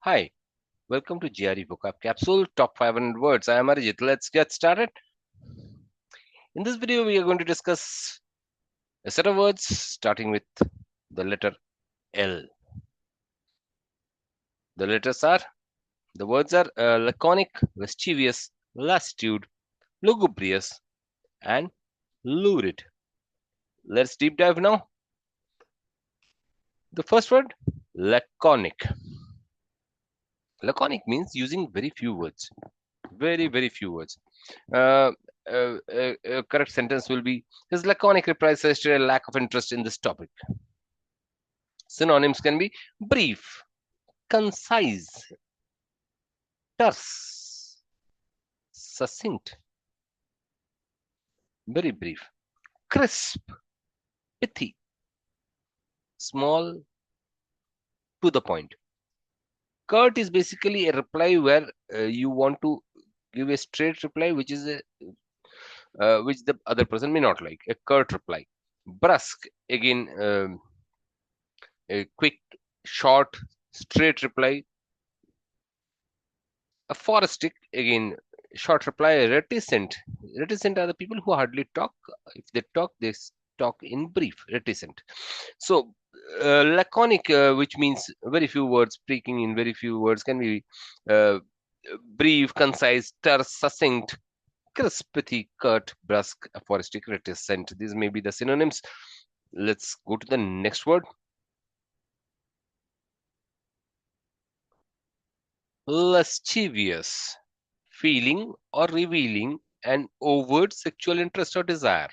Hi, welcome to Gre Vocab Capsule, top 500 words. I am Arijit. Let's get started. In this video, we are going to discuss a set of words starting with the letter L. The letters are, the words are laconic, lascivious, lassitude, lugubrious, and lurid. Let's deep dive now. The first word, laconic. Laconic means using very few words. Very few words. Correct sentence will be, his laconic reply suggested a lack of interest in this topic. Synonyms can be brief, concise, terse, succinct, very brief, crisp, pithy, small, to the point. Curt is basically a reply where you want to give a straight reply, which is which the other person may not like. A curt reply. Brusque, again, a quick, short, straight reply. Aphoristic, again, short reply. Reticent. Reticent are the people who hardly talk. If they talk, they talk in brief. Reticent. So, laconic, which means very few words, speaking in very few words, can be uh, brief, concise, terse, succinct, crisp, pithy, curt, brusque, aphoristic, reticent. These may be the synonyms. Let's go to the next word. Lascivious, feeling or revealing an overt sexual interest or desire.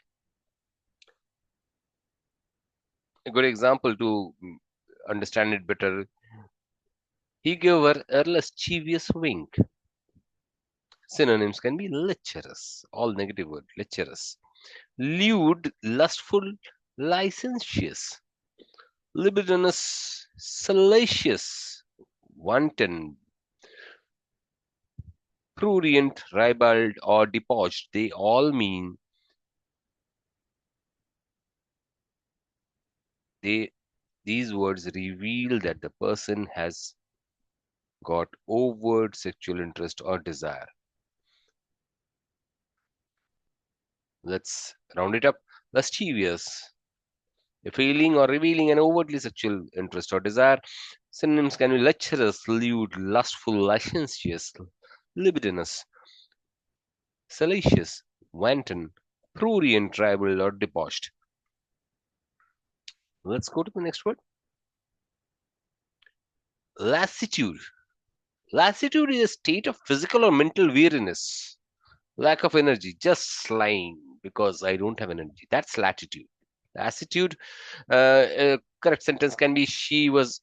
A good example to understand it better. He gave her a lascivious wink. Synonyms can be lecherous, all negative word, lecherous. Lewd, lustful, licentious. Libidinous, salacious, wanton, prurient, ribald, or debauched. They all mean these words reveal that the person has got overt sexual interest or desire. Let's round it up. Lascivious, a feeling or revealing an overtly sexual interest or desire. Synonyms can be lecherous, lewd, lustful, licentious, libidinous, salacious, wanton, prurient, tribal, or debauched. Let's go to the next word. Lassitude. Lassitude is a state of physical or mental weariness, lack of energy, just lying because I don't have energy. That's latitude. Lassitude, correct sentence can be, she was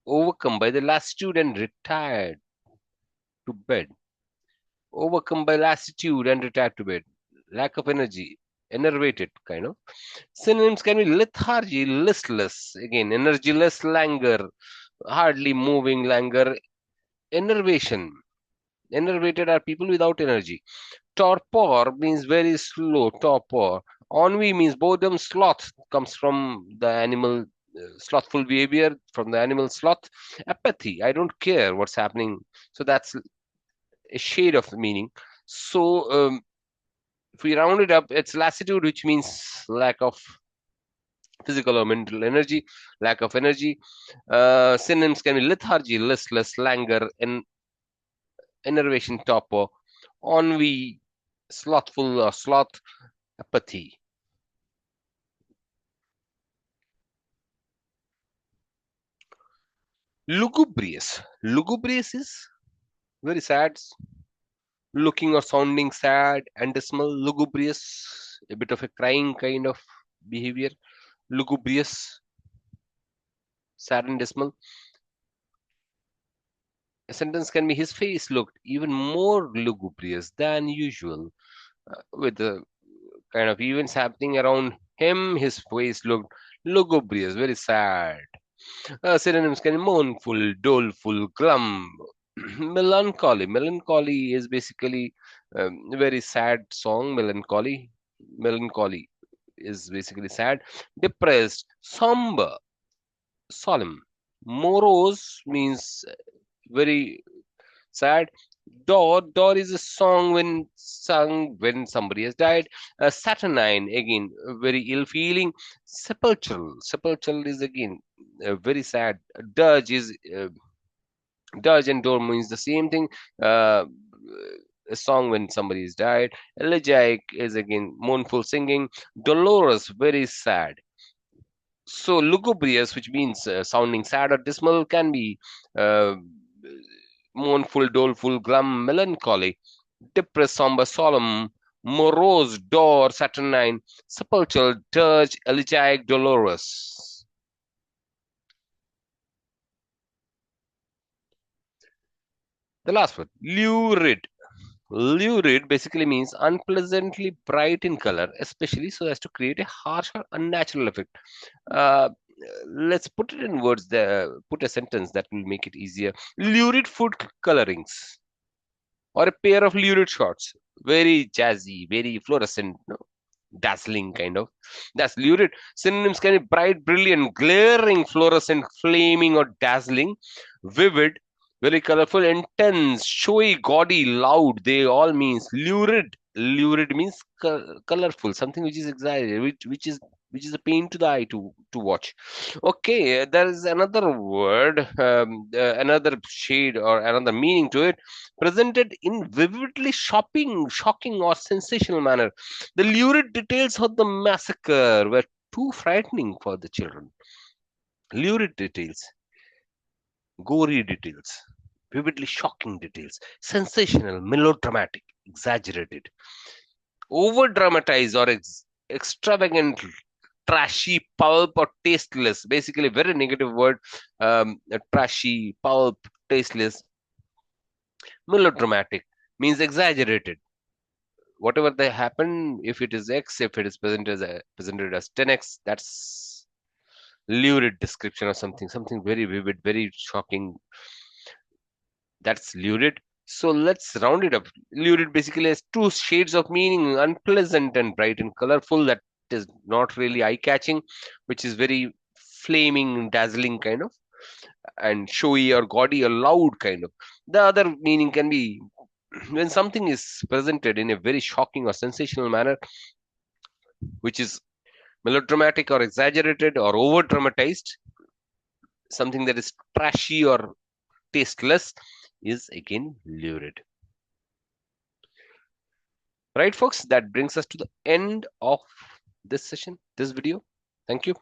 overcome by the lassitude and retired to bed. Overcome by lassitude and retired to bed. Lack of energy, enervated, kind of. Synonyms can be lethargy, listless, again, energyless, languor, hardly moving, languor, enervation. Enervated are people without energy. Torpor means very slow, torpor. Ennui means boredom. Sloth comes from the animal, slothful behavior from the animal sloth. Apathy, I don't care what's happening. So that's a shade of the meaning. So if we round it up, it's lassitude, which means lack of physical or mental energy, lack of energy. Synonyms can be lethargy, listless, languor, and enervation, torpor, ennui, slothful or sloth, apathy. Lugubrious. Lugubrious is very sad, looking or sounding sad and dismal. Lugubrious, a bit of a crying kind of behavior. Lugubrious, sad and dismal. A sentence can be, his face looked even more lugubrious than usual. With the kind of events happening around him, his face looked lugubrious, very sad. Synonyms can be mournful, doleful, glum, melancholy. Melancholy is basically a very sad song. Melancholy. Melancholy is basically sad. Depressed, somber, solemn. Morose means very sad. Door is a song when sung when somebody has died. Saturnine, again, very ill feeling. Sepulchral is again very sad. Dirge is Dirge and door means the same thing. Uh, a song when somebody is died. Elegiac is again mournful singing. Dolorous, very sad. So lugubrious, which means sounding sad or dismal, can be uh, mournful, doleful, glum, melancholy, depressed, somber, solemn, morose, door, saturnine, sepulchral, dirge, elegiac, dolorous. The last word, lurid. Lurid basically means unpleasantly bright in color, especially so as to create a harsh or unnatural effect. Uh, let's put it in words. Put a sentence that will make it easier. Lurid food colorings, or a pair of lurid shorts, very jazzy, very fluorescent, dazzling kind of. That's lurid. Synonyms can be bright, brilliant, glaring, fluorescent, flaming, or dazzling, vivid, very colorful, intense, showy, gaudy, loud. They all means lurid. Lurid means colorful, something which is exaggerated, which is a pain to the eye to watch. Okay, there is another word, another shade or another meaning to it, presented in vividly shocking or sensational manner. The lurid details of the massacre were too frightening for the children. Lurid details, gory details, vividly shocking details, sensational, melodramatic, exaggerated, over dramatized or extravagant, trashy, pulp, or tasteless. Basically, very negative word. Trashy, pulp, tasteless, melodramatic means exaggerated. Whatever they happen, if it is X, if it is presented as 10x, that's lurid description of something very vivid, very shocking. That's lurid. So let's round it up. Lurid basically has two shades of meaning: unpleasant and bright and colorful. That is not really eye-catching, which is very flaming, dazzling kind of, and showy or gaudy or loud kind of. The other meaning can be when something is presented in a very shocking or sensational manner, which is melodramatic or exaggerated or over dramatized, something that is trashy or tasteless is again lurid. Right, folks? That brings us to the end of this session, this video. Thank you.